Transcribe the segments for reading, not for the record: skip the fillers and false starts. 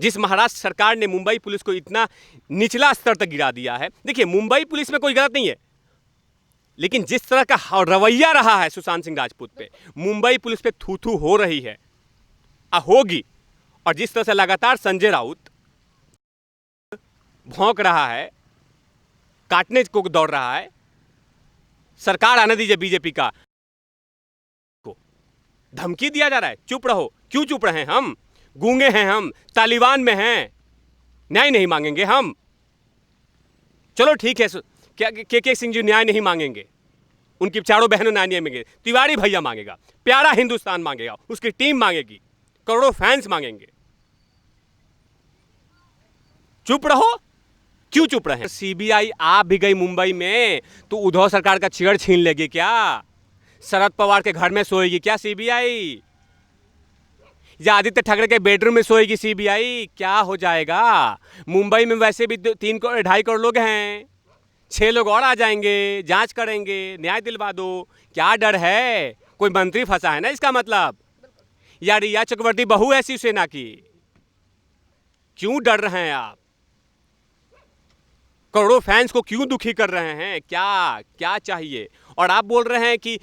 जिस महाराष्ट्र सरकार ने मुंबई पुलिस को इतना निचला स्तर तक गिरा दिया है। देखिए, मुंबई पुलिस में कोई गलत नहीं है, लेकिन जिस तरह का रवैया रहा है सुशांत सिंह राजपूत पे, मुंबई पुलिस पे थू थू हो रही है, होगी। और जिस तरह से लगातार संजय राउत भौंक रहा है, काटने को दौड़ रहा है, सरकार आने दीजिए बीजेपी का, को धमकी दिया जा रहा है, चुप रहो। क्यों चुप रहे? हम गूंगे हैं, हम तालिबान में हैं, न्याय नहीं मांगेंगे हम। चलो ठीक है, क्या के सिंह जी न्याय नहीं मांगेंगे, उनकी चारों बहनों न्याय नहीं मांगेंगे, तिवारी भैया मांगेगा, प्यारा हिंदुस्तान मांगेगा, उसकी टीम मांगेगी, करोड़ों फैंस मांगेंगे। चुप रहो। क्यों चुप रहे? सीबीआई आ भी गई मुंबई में तो उद्धव सरकार का चेयर छीन लेगी क्या? शरद पवार के घर में सोएगी क्या सीबीआई? या आदित्य ठाकरे के बेडरूम में सोएगी सीबीआई? क्या हो जाएगा? मुंबई में वैसे भी 2.5 करोड़ लोग हैं, 6 लोग और आ जाएंगे, जांच करेंगे, न्याय दिलवा दो। क्या डर है? कोई मंत्री फंसा है ना इसका मतलब? या रिया चक्रवर्ती बहू है शिवसेना की? क्यों डर रहे हैं आप? करोड़ों फैंस को क्यों दुखी कर रहे हैं? क्या चाहिए? और आप बोल रहे हैं कि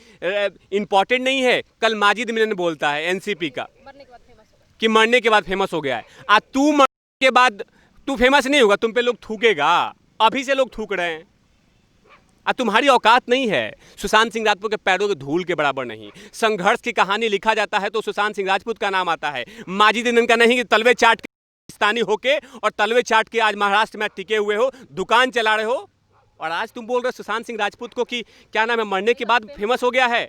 इंपॉर्टेंट नहीं है। कल माजिद मिलन बोलता है एनसीपी का कि मरने के बाद फेमस हो गया है। तू मरने के बाद तू फेमस नहीं होगा, तुम पे लोग थूकेगा। अभी से लोग थूक रहे हैं। तुम्हारी औकात नहीं है सुशांत सिंह राजपूत के पैरों के धूल के बराबर नहीं। संघर्ष की कहानी लिखा जाता है तो सुशांत सिंह राजपूत का नाम आता है, माजिद मिलन का नहीं। तलवे चाट पाकिस्तानी होके और तलवे चाट के आज महाराष्ट्र में टिके हुए हो, दुकान चला रहे हो, और आज तुम बोल रहे हो सुशांत सिंह राजपूत को कि क्या नाम है, मरने के बाद फेमस हो गया है।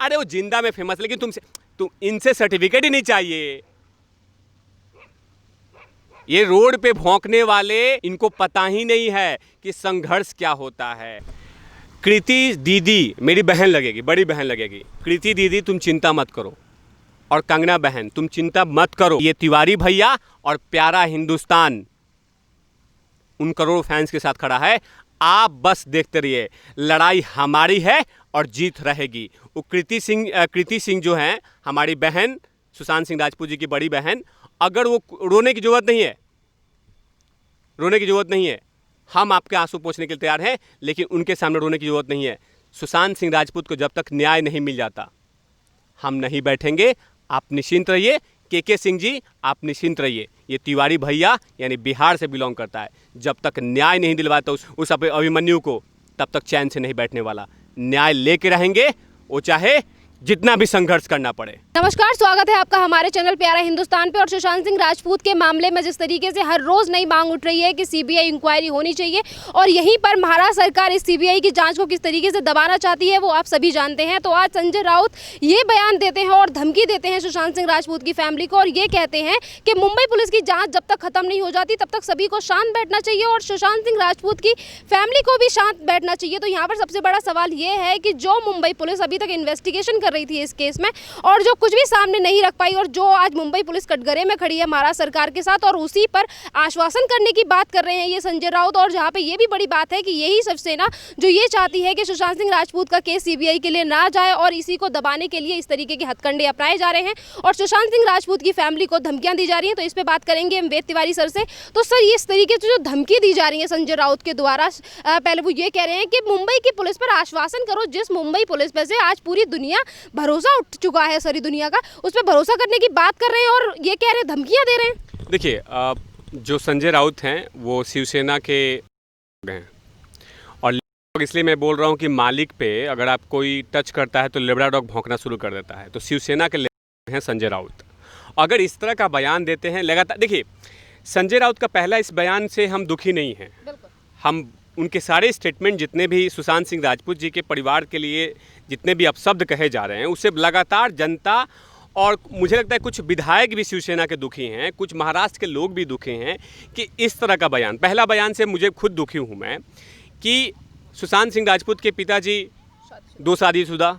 अरे वो जिंदा में फेमस, लेकिन तुम इनसे सर्टिफिकेट ही नहीं चाहिए। ये रोड पे भौंकने वाले, इनको पता ही नहीं है कि संघर्ष क्या होता है। कृति दीदी मेरी बहन लगेगी, बड़ी बहन लगेगी। कृति दीदी तुम चिंता मत करो, और कंगना बहन तुम चिंता मत करो। ये तिवारी भैया और प्यारा हिंदुस्तान उन करोड़ों फैंस के साथ खड़ा है। आप बस देखते रहिए, लड़ाई हमारी है और जीत रहेगी। वो कृति सिंह जो हैं हमारी बहन, सुशांत सिंह राजपूत जी की बड़ी बहन, अगर वो रोने की जरूरत नहीं है, रोने की जरूरत नहीं है, हम आपके आंसू पोंछने के लिए तैयार हैं, लेकिन उनके सामने रोने की जरूरत नहीं है। सुशांत सिंह राजपूत को जब तक न्याय नहीं मिल जाता हम नहीं बैठेंगे। आप निश्चिंत रहिए। के सिंह जी आप निश्चिंत रहिए। ये तिवारी भैया यानी बिहार से बिलोंग करता है, जब तक न्याय नहीं दिलवाता उस अभिमन्यु को, तब तक चैन से नहीं बैठने वाला। न्याय लेके रहेंगे, वो चाहे जितना भी संघर्ष करना पड़े। नमस्कार, स्वागत है आपका हमारे चैनल प्यारा हिंदुस्तान पे। और सुशांत सिंह राजपूत के मामले में जिस तरीके से हर रोज नई मांग उठ रही है कि सीबीआई इंक्वायरी होनी चाहिए, और यहीं पर महाराष्ट्र सरकार इस सीबीआई की जांच को किस तरीके से दबाना चाहती है वो आप सभी जानते हैं। तो आज संजय राउत ये बयान देते हैं और धमकी देते हैं सुशांत सिंह राजपूत की फैमिली को, और ये कहते हैं कि मुंबई पुलिस की जाँच जब तक खत्म नहीं हो जाती तब तक सभी को शांत बैठना चाहिए और सुशांत सिंह राजपूत की फैमिली को भी शांत बैठना चाहिए। तो यहाँ पर सबसे बड़ा सवाल ये है कि जो मुंबई पुलिस अभी तक इन्वेस्टिगेशन कर रही थी इस केस में, और जो कुछ भी सामने नहीं रख पाई, और जो आज मुंबई पुलिस कटघरे में खड़ी है महाराष्ट्र सरकार के साथ, और उसी पर आश्वासन करने की बात कर रहे हैं ये संजय राउत। और जहां पे ये भी बड़ी बात है कि यही शिवसेना जो ये चाहती है कि सुशांत सिंह राजपूत का केस सीबीआई के लिए ना जाए, और इसी को दबाने के लिए इस तरीके के हथकंडे अपनाए जा रहे हैं और सुशांत सिंह राजपूत की फैमिली को धमकियां दी जा रही हैं। तो इस पर बात करेंगे हम वेद तिवारी सर से। तो सर, ये इस तरीके से जो धमकी दी जा रही है संजय राउत के द्वारा, पहले वो ये कह रहे हैं कि मुंबई की पुलिस पर आश्वासन करो, जिस मुंबई पुलिस पर से आज पूरी दुनिया भरोसा उठ चुका है, सारी दुनिया का, उस पर भरोसा करने की बात कर रहे हैं, और ये कह रहे हैं धमकियां दे रहे हैं। देखिए, जो संजय राउत हैं वो शिवसेना के हैं, और इसलिए मैं बोल रहा हूं कि मालिक पे अगर आप कोई टच करता है तो लेबड़ा डॉग भौंकना शुरू कर देता है। तो शिवसेना के हैं संजय राउत। अगर इस तरह का बयान देते हैं लगातार, देखिए संजय राउत का पहला इस बयान से हम दुखी नहीं हैं। हम उनके सारे स्टेटमेंट, जितने भी सुशांत सिंह राजपूत जी के परिवार के लिए जितने भी अपशब्द कहे जा रहे हैं, उससे लगातार जनता, और मुझे लगता है कुछ विधायक भी शिवसेना के दुखी हैं, कुछ महाराष्ट्र के लोग भी दुखी हैं कि इस तरह का बयान, पहला बयान से मुझे खुद दुखी हूँ मैं कि सुशांत सिंह राजपूत के पिताजी 2 शादीशुदा,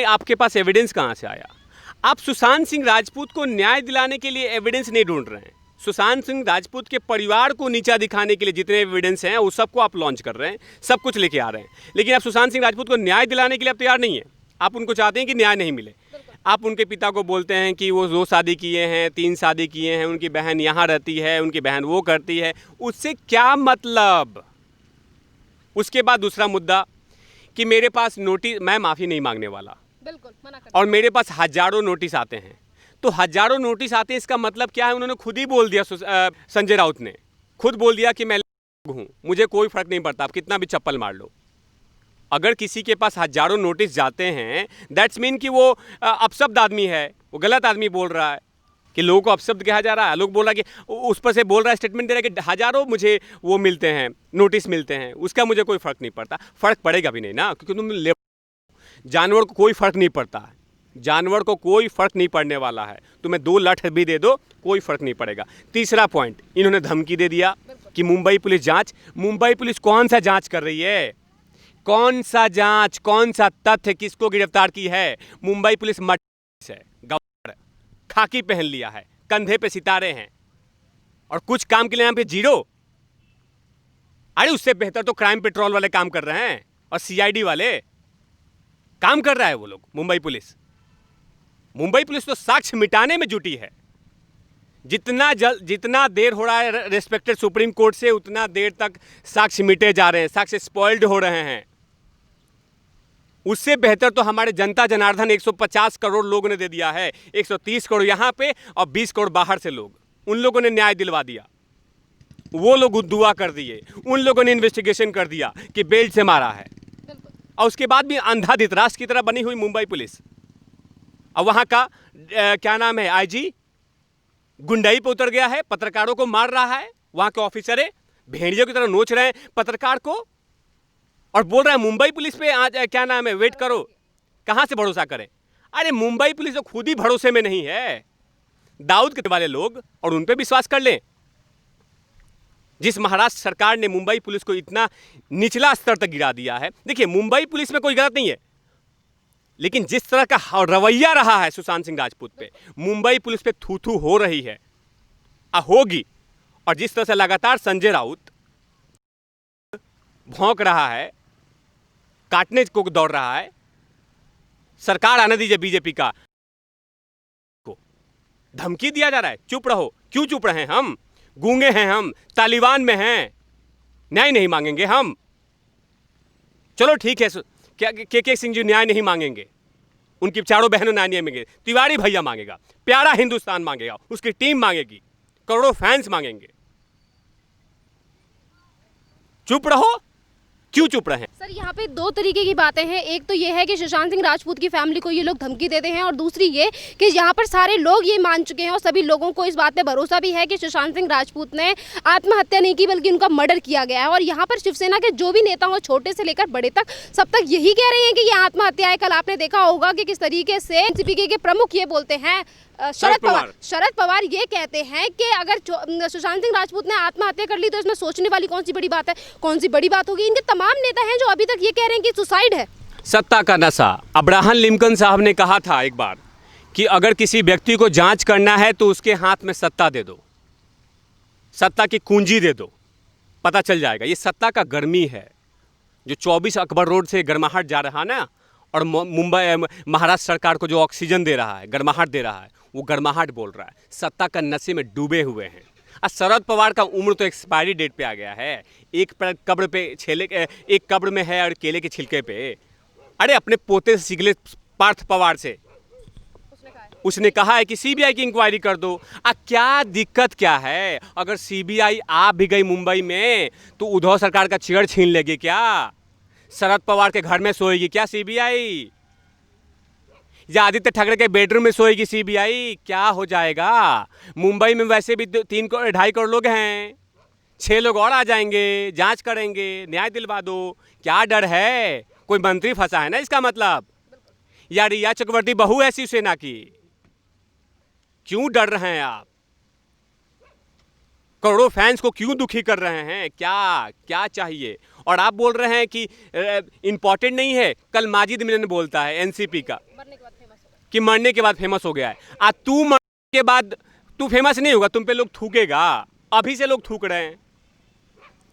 आपके पास एविडेंस कहाँ से आया? आप सुशांत सिंह राजपूत को न्याय दिलाने के लिए एविडेंस नहीं ढूंढ रहे हैं। सुशांत सिंह राजपूत के परिवार को नीचा दिखाने के लिए जितने एविडेंस हैं वो सबको आप लॉन्च कर रहे हैं, सब कुछ लेके आ रहे हैं, लेकिन आप सुशांत सिंह राजपूत को न्याय दिलाने के लिए आप तैयार नहीं है। आप उनको चाहते हैं कि न्याय नहीं मिले। आप उनके पिता को बोलते हैं कि वो 2 शादी किए हैं, 3 शादी किए हैं, उनकी बहन यहाँ रहती है, उनकी बहन वो करती है, उससे क्या मतलब। उसके बाद दूसरा मुद्दा कि मेरे पास नोटिस, मैं माफ़ी नहीं मांगने वाला, बिल्कुल मना कर। और मेरे पास हजारों नोटिस आते हैं, तो हजारों नोटिस आते हैं, इसका मतलब क्या है। उन्होंने खुद ही बोल दिया, संजय राउत ने खुद बोल दिया कि मैं हूँ, मुझे कोई फर्क नहीं पड़ता, आप कितना भी चप्पल मार लो। अगर किसी के पास हजारों नोटिस जाते हैं, दैट्स मीन कि वो अपशब्द आदमी है, वो गलत आदमी बोल रहा है, कि लोगों को अपशब्द कहा जा रहा है। लोग बोल रहा है कि उस पर से बोल रहा है, स्टेटमेंट दे रहा है कि हजारों मुझे वो मिलते हैं, नोटिस मिलते हैं, उसका मुझे कोई फर्क नहीं पड़ता। फर्क पड़ेगा भी नहीं ना, क्योंकि तुम जानवर को कोई फर्क नहीं पड़ता है, जानवर को कोई फर्क नहीं पड़ने वाला है। तुम्हें 2 लठ भी दे दो, कोई फर्क नहीं पड़ेगा। तीसरा पॉइंट, इन्होंने धमकी दे दिया कि मुंबई पुलिस जांच। मुंबई पुलिस कौन सा जांच कर रही है? कौन सा जांच, कौन सा तथ्य, किसको गिरफ्तार की है? मुंबई पुलिस है, गवार खाकी पहन लिया है, कंधे पे सितारे हैं, और कुछ काम के लिए यहाँ पे 0। अरे उससे बेहतर तो क्राइम पेट्रोल वाले काम कर रहे हैं, और सीआईडी वाले काम कर रहा है वो लोग। मुंबई पुलिस तो साक्ष्य मिटाने में जुटी है। जितना देर हो रहा है रेस्पेक्टेड सुप्रीम कोर्ट से, उतना देर तक साक्ष्य मिटे जा रहे हैं, साक्ष्य स्पॉइल्ड हो रहे हैं। उससे बेहतर तो हमारे जनता जनार्दन 150 करोड़ लोगों ने दे दिया है, 130 करोड़ यहाँ पे और 20 करोड़ बाहर से लोग, उन लोगों ने न्याय दिलवा दिया। वो लोग दुआ कर दिए, उन लोगों ने इन्वेस्टिगेशन कर दिया कि बेल्ट से मारा है, और उसके बाद भी अंधा धृतराष्ट्र की तरह बनी हुई मुंबई पुलिस। और वहाँ का क्या नाम है, आईजी गुंडाई पे उतर गया है, पत्रकारों को मार रहा है। वहाँ के ऑफिसर भेड़ियों की तरह नोच रहे हैं पत्रकार को, और बोल रहा है मुंबई पुलिस पे आज क्या नाम है, वेट करो। कहाँ से भरोसा करें? अरे मुंबई पुलिस तो खुद ही भरोसे में नहीं है, दाऊद के वाले लोग, और उन पे विश्वास कर लें। जिस महाराष्ट्र सरकार ने मुंबई पुलिस को इतना निचला स्तर तक गिरा दिया है। देखिए, मुंबई पुलिस में कोई गलत नहीं है, लेकिन जिस तरह का रवैया रहा है सुशांत सिंह राजपूत पे, मुंबई पुलिस पे थू थू हो रही है, होगी। और जिस तरह से लगातार संजय राउत भौंक रहा है, काटने को दौड़ रहा है, सरकार आने दीजिए बीजेपी का, को धमकी दिया जा रहा है, चुप रहो। क्यों चुप रहे हैं? हम गूंगे हैं, हम तालिबान में हैं, न्याय नहीं मांगेंगे हम। चलो ठीक है, क्या के सिंह जी न्याय नहीं मांगेंगे, उनकी चारों बहनों न्याय नहीं मांगेंगे, तिवारी भैया मांगेगा, प्यारा हिंदुस्तान मांगेगा, उसकी टीम मांगेगी, करोड़ों फैंस मांगेंगे। चुप रहो, क्यों चुप रहे हैं? सर, यहाँ पे 2 तरीके की बातें हैं। एक तो ये है कि सुशांत सिंह राजपूत की फैमिली को ये लोग धमकी देते हैं, और दूसरी ये कि यहाँ पर सारे लोग ये मान चुके हैं, और सभी लोगों को इस बात पे भरोसा भी है कि सुशांत सिंह राजपूत ने आत्महत्या नहीं की, बल्कि उनका मर्डर किया गया है। और यहाँ पर शिवसेना के जो भी नेता हो, छोटे से लेकर बड़े तक, सब तक यही कह रहे हैं कि ये आत्महत्या है। कल आपने देखा होगा कि किस तरीके से एनसीपी के प्रमुख ये बोलते हैं, शरद पवार ये कहते हैं कि अगर सुशांत सिंह राजपूत ने आत्महत्या कर ली तो इसमें सोचने वाली कौन सी बड़ी बात है, कौन सी बड़ी बात होगी। इनके तमाम नेता हैं जो अभी तक ये कह रहे हैं कि सुसाइड है। सत्ता का नशा। अब्राहम लिंकन साहब ने कहा था एक बार कि अगर किसी व्यक्ति को जांच करना है तो उसके हाथ में सत्ता दे दो, सत्ता की कुंजी दे दो, पता चल जाएगा। ये सत्ता का गर्मी है जो 24 अकबर रोड से गर्माहट जा रहा ना, और मुंबई महाराष्ट्र सरकार को जो ऑक्सीजन दे रहा है, गर्माहट दे रहा है, वो गर्माहट बोल रहा है। सत्ता का नशे में डूबे हुए हैं। और शरद पवार का उम्र तो एक्सपायरी डेट पे आ गया है। एक कब्र पे एक कब्र में है और केले के छिलके पे। अरे अपने पोते से सीख ले पार्थ पवार से, उसने कहा है कि सीबीआई की इंक्वायरी कर दो। क्या दिक्कत क्या है? अगर सीबीआई आ भी गई मुंबई में तो उद्धव सरकार का चेयर छीन लेगी क्या? शरद पवार के घर में सोएगी क्या सीबीआई? या आदित्य ठाकरे के बेडरूम में सोएगी सीबीआई? क्या हो जाएगा? मुंबई में वैसे भी 2.5 करोड़ लोग हैं, 6 लोग और आ जाएंगे, जांच करेंगे, न्याय दिलवा दो। क्या डर है? कोई मंत्री फंसा है ना इसका मतलब। या रिया चक्रवर्ती बहू है शिवसेना की, क्यों डर रहे हैं आप? करोड़ों फैंस को क्यों दुखी कर रहे हैं? क्या चाहिए? और आप बोल रहे हैं कि इंपॉर्टेंट नहीं है। कल माजिद मिलन बोलता है एनसीपी का कि मरने के बाद फेमस हो गया है। तू मरने के बाद तू फेमस नहीं होगा, तुम पे लोग थूकेगा। अभी से लोग थूक रहे हैं।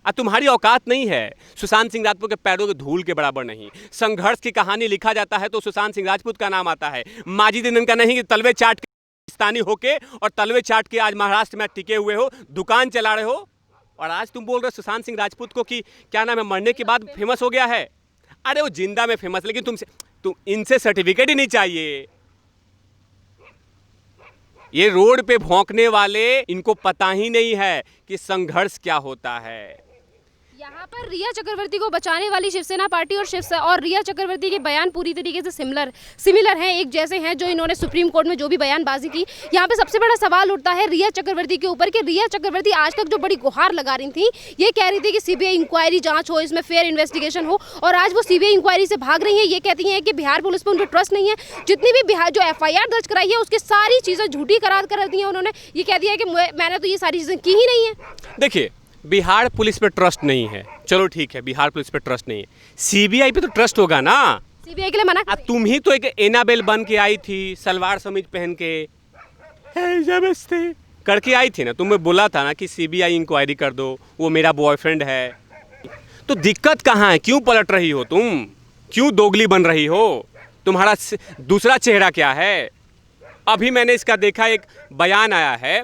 तुम्हारी औकात नहीं है सुशांत सिंह राजपूत के पैरों के धूल के बराबर नहीं। संघर्ष की कहानी लिखा जाता है तो सुशांत सिंह राजपूत का नाम आता है, माजिद इनन का नहीं कि तलवे चाट के पाकिस्तानी होके और तलवे चाट के आज महाराष्ट्र में टिके हुए हो, दुकान चला रहे हो, और आज तुम बोल रहे हो सुशांत सिंह राजपूत को कि क्या नाम है, मरने के बाद फेमस हो गया है। अरे वो जिंदा में फेमस, लेकिन तुम इनसे सर्टिफिकेट ही नहीं चाहिए। ये रोड पे भौंकने वाले, इनको पता ही नहीं है कि संघर्ष क्या होता है। यहाँ पर रिया चक्रवर्ती को बचाने वाली शिवसेना पार्टी और रिया चक्रवर्ती के बयान पूरी तरीके से सिमिलर हैं, एक जैसे हैं, जो इन्होंने सुप्रीम कोर्ट में जो भी बयानबाजी की। यहाँ पे सबसे बड़ा सवाल उठता है रिया चक्रवर्ती के ऊपर कि रिया चक्रवर्ती आज तक जो बड़ी गुहार लगा रही थी, ये कह रही थी कि सीबीआई इंक्वायरी जांच हो, इसमें फेयर इन्वेस्टिगेशन हो, और आज वो सीबीआई इंक्वायरी से भाग रही है। ये कहती हैं कि बिहार पुलिस पर उनको ट्रस्ट नहीं है, जितनी भी बिहार जो FIR दर्ज कराई है उसकी सारी चीज़ें झूठी करार कर दी हैं उन्होंने। ये कह दिया है कि मैंने तो ये सारी चीज़ें की ही नहीं है। देखिए, बिहार पुलिस पे ट्रस्ट नहीं है, चलो ठीक है, बिहार पुलिस पे ट्रस्ट नहीं है, सीबीआई पे तो ट्रस्ट होगा ना। सीबीआई के लिए मना तुम ही तो एक एनाबेल बन के आई थी, सलवार समीज पहन के करके आई थी ना। तुम्हें बोला था ना कि सीबीआई इंक्वायरी कर दो, वो मेरा बॉयफ्रेंड है। तो दिक्कत कहाँ है, क्यों पलट रही हो तुम, क्यों दोगली बन रही हो, तुम्हारा दूसरा चेहरा क्या है। अभी मैंने इसका देखा, एक बयान आया है,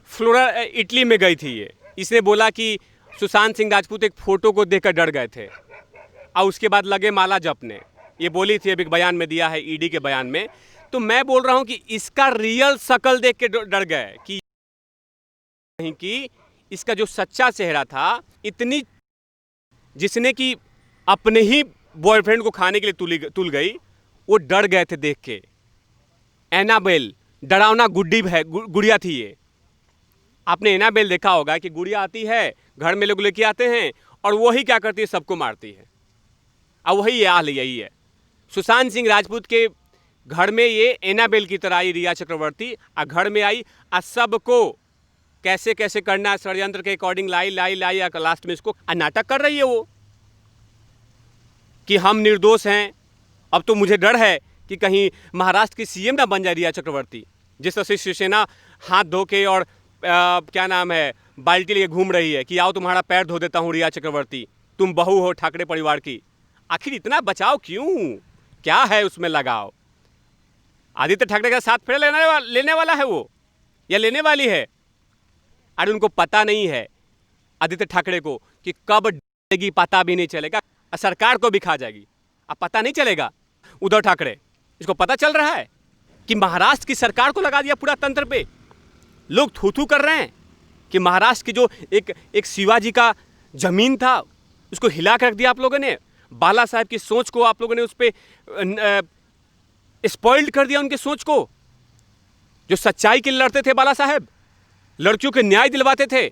फ्लोरा इटली में गई थी ये, इसने बोला कि सुशांत सिंह राजपूत एक फ़ोटो को देखकर डर गए थे और उसके बाद लगे माला जपने। ये बोली थी, अभी बयान में दिया है, ईडी के बयान में। तो मैं बोल रहा हूँ कि इसका रियल शक्ल देख के डर गए कि नहीं, कि इसका जो सच्चा चेहरा था, इतनी जिसने कि अपने ही बॉयफ्रेंड को खाने के लिए तुल गई, वो डर गए थे देख के। एनाबेल डरावना गुड़िया थी ये। आपने एनाबेल देखा होगा कि गुड़िया आती है, घर में लोग लेके आते हैं और वही क्या करती है, सबको मारती है। अब वही हाल यही है सुशांत सिंह राजपूत के घर में। ये एनाबेल की तरह आई रिया चक्रवर्ती, और घर में आई और सबको कैसे कैसे करना है षड्यंत्र के अकॉर्डिंग लाई और लास्ट में इसको नाटक कर रही है वो कि हम निर्दोष हैं। अब तो मुझे डर है कि कहीं महाराष्ट्र की CM ना बन जाए रिया चक्रवर्ती, जिस तरह से शिवसेना हाथ धो के और क्या नाम है, बाल्टी लिए घूम रही है कि आओ तुम्हारा पैर धो देता हूँ रिया चक्रवर्ती, तुम बहू हो ठाकरे परिवार की। आखिर इतना बचाव क्यों, क्या है उसमें लगाव। आदित्य ठाकरे का साथ फेरे लेने वाला है वो, या लेने वाली है। अरे उनको पता नहीं है आदित्य ठाकरे को कि कब डलेगी, पता भी नहीं चलेगा, सरकार को भी खा जाएगी, अब पता नहीं चलेगा। उद्धव ठाकरे, इसको पता चल रहा है कि महाराष्ट्र की सरकार को लगा दिया पूरा तंत्र पे। लोग थू कर रहे हैं कि महाराष्ट्र की जो एक शिवाजी का जमीन था, उसको हिला कर रख दिया आप लोगों ने। बाला साहब की सोच को आप लोगों ने उस पर स्पॉइल्ड कर दिया, उनकी सोच को। जो सच्चाई के लिए लड़ते थे बाला साहब, लड़कियों के न्याय दिलवाते थे,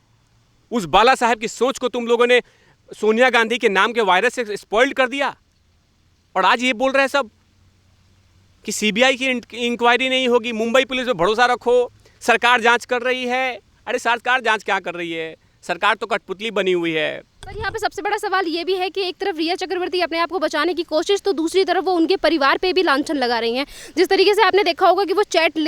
उस बाला साहब की सोच को तुम लोगों ने सोनिया गांधी के नाम के वायरस से स्पॉइल्ड कर दिया। और आज ये बोल रहे हैं सब कि सीबीआई की इंक्वायरी नहीं होगी, मुंबई पुलिस पे भरोसा रखो, सरकार जांच कर रही है। अरे सरकार जांच क्या कर रही है, सरकार तो कठपुतली बनी हुई है। पर यहाँ पे सबसे बड़ा सवाल ये भी है कि एक तरफ रिया चक्रवर्ती अपने आप को बचाने की कोशिश, तो दूसरी तरफ वो उनके परिवार पे भी लांछन लगा रही हैं। जिस तरीके से आपने देखा होगा कि वो चैट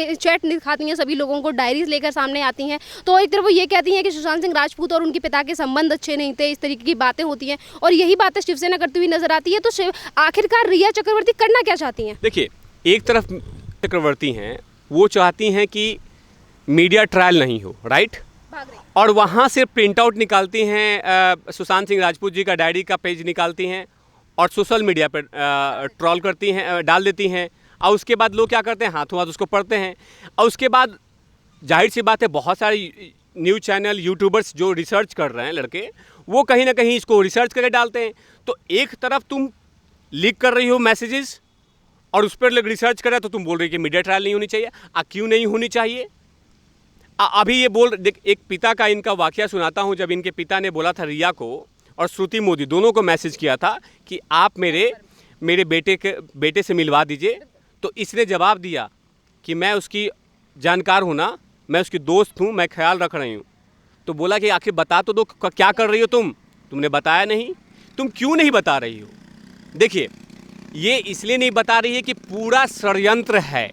दिखाती हैं सभी लोगों को, डायरीज लेकर सामने आती हैं। तो एक तरफ वो ये कहती हैं कि सुशांत सिंह राजपूत और उनके पिता के संबंध अच्छे नहीं थे, इस तरीके की बातें होती हैं, और यही बातें शिवसेना करती हुई नजर आती है। तो आखिरकार रिया चक्रवर्ती करना क्या चाहती हैं? देखिए, एक तरफ चक्रवर्ती हैं, वो चाहती हैं कि मीडिया ट्रायल नहीं हो, राइट, और वहाँ से प्रिंट आउट निकालती हैं, सुशांत सिंह राजपूत जी का डायरी का पेज निकालती हैं और सोशल मीडिया पर ट्रोल करती हैं, डाल देती हैं। और उसके बाद लोग क्या करते हैं, हाथों हाथ उसको पढ़ते हैं। और उसके बाद जाहिर सी बात है, बहुत सारे न्यूज़ चैनल, यूट्यूबर्स जो रिसर्च कर रहे हैं लड़के, वो कहीं ना कहीं इसको रिसर्च करके डालते हैं। तो एक तरफ तुम लीक कर रही हो मैसेजेस और उस पर लोग रिसर्च कर रहे हैं, तो तुम बोल रही हो कि मीडिया ट्रायल नहीं होनी चाहिए। क्यों नहीं होनी चाहिए? अभी ये देख, एक पिता का इनका वाकया सुनाता हूँ। जब इनके पिता ने बोला था रिया को और श्रुति मोदी दोनों को मैसेज किया था कि आप मेरे बेटे से मिलवा दीजिए, तो इसने जवाब दिया कि मैं उसकी जानकार हूँ ना, मैं उसकी दोस्त हूँ, मैं ख्याल रख रही हूँ। तो बोला कि आखिर बता तो दो, क्या कर रही हो तुमने बताया नहीं, तुम क्यों नहीं बता रही हो? देखिए, ये इसलिए नहीं बता रही है कि पूरा षड्यंत्र है,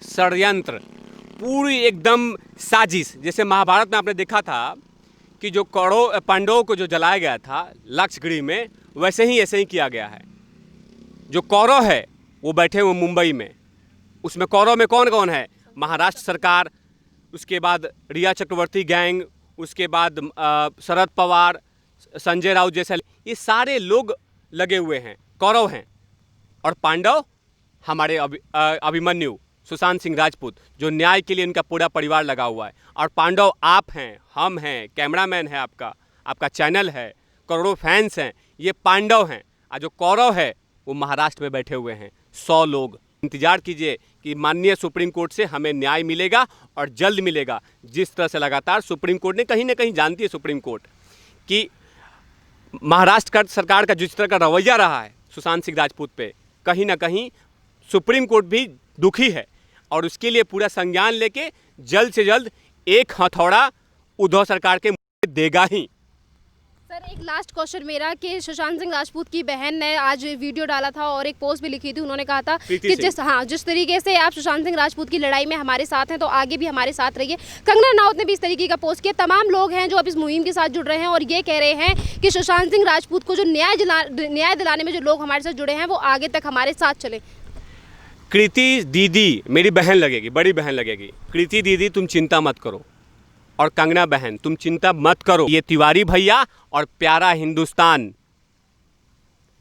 षड्यंत्र पूरी एकदम साजिश। जैसे महाभारत में आपने देखा था कि जो कौरव पांडवों को जो जलाया गया था लक्षगृह में, वैसे ही ऐसे ही किया गया है। जो कौरव है वो बैठे हुए मुंबई में, उसमें कौरव में कौन कौन है? महाराष्ट्र सरकार, उसके बाद रिया चक्रवर्ती गैंग, उसके बाद शरद पवार, संजय राउत जैसे, ये सारे लोग लगे हुए हैं, कौरव हैं। और पांडव हमारे अभिमन्यु, सुशांत सिंह राजपूत, जो न्याय के लिए उनका पूरा परिवार लगा हुआ है। और पांडव आप हैं, हम हैं, कैमरामैन है आपका चैनल है, करोड़ों फैंस हैं, ये पांडव हैं। और जो कौरव है वो महाराष्ट्र में बैठे हुए हैं 100 लोग। इंतजार कीजिए कि माननीय सुप्रीम कोर्ट से हमें न्याय मिलेगा और जल्द मिलेगा। जिस तरह से लगातार सुप्रीम कोर्ट ने कहीं ना कहीं, जानती है सुप्रीम कोर्ट कि महाराष्ट्र का सरकार का जिस तरह का रवैया रहा है सुशांत सिंह राजपूत पे, कहीं ना कहीं सुप्रीम कोर्ट भी दुखी है और उसके लिए पूरा संज्ञान लेके जल्द से जल्द एक हथौड़ा उद्धव सरकार के मुंह में देगा ही। सर एक लास्ट क्वेश्चन मेरा कि सुशांत सिंह राजपूत की बहन ने आज वीडियो डाला था और एक पोस्ट भी लिखी थी, उन्होंने कहा था कि जिस तरीके से आप सुशांत सिंह राजपूत की लड़ाई में हमारे साथ हैं तो आगे भी हमारे साथ रहिए। कंगना रनौत ने भी इस तरीके का पोस्ट किया। तमाम लोग हैं जो अब इस मुहिम के साथ जुड़ रहे हैं और ये कह रहे हैं कि सुशांत सिंह राजपूत को जो न्याय दिलाने में जो लोग हमारे साथ जुड़े हैं वो आगे तक हमारे साथ चले। कृति दीदी मेरी बहन लगेगी, बड़ी बहन लगेगी। कृति दीदी तुम चिंता मत करो, और कंगना बहन तुम चिंता मत करो। ये तिवारी भैया और प्यारा हिंदुस्तान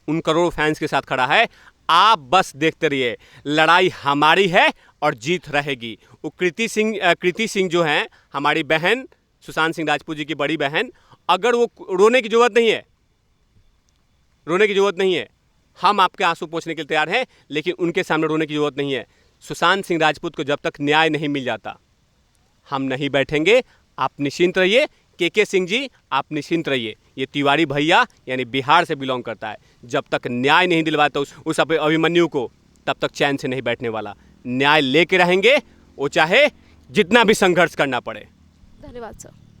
उन करोड़ों फैंस के साथ खड़ा है। आप बस देखते रहिए, लड़ाई हमारी है और जीत रहेगी। वो कृति सिंह जो हैं हमारी बहन, सुशांत सिंह राजपूत जी की बड़ी बहन, अगर वो रोने की ज़रूरत नहीं है, रोने की ज़रूरत नहीं है। हम आपके आंसू पोंछने के लिए तैयार हैं, लेकिन उनके सामने रोने की ज़रूरत नहीं है। सुशांत सिंह राजपूत को जब तक न्याय नहीं मिल जाता हम नहीं बैठेंगे। आप निश्चिंत रहिए। के सिंह जी आप निश्चिंत रहिए। ये तिवारी भैया यानी बिहार से बिलोंग करता है, जब तक न्याय नहीं दिलवाता उस अभिमन्यु को, तब तक चैन से नहीं बैठने वाला। न्याय लेके रहेंगे, वो चाहे जितना भी संघर्ष करना पड़े। धन्यवाद सर।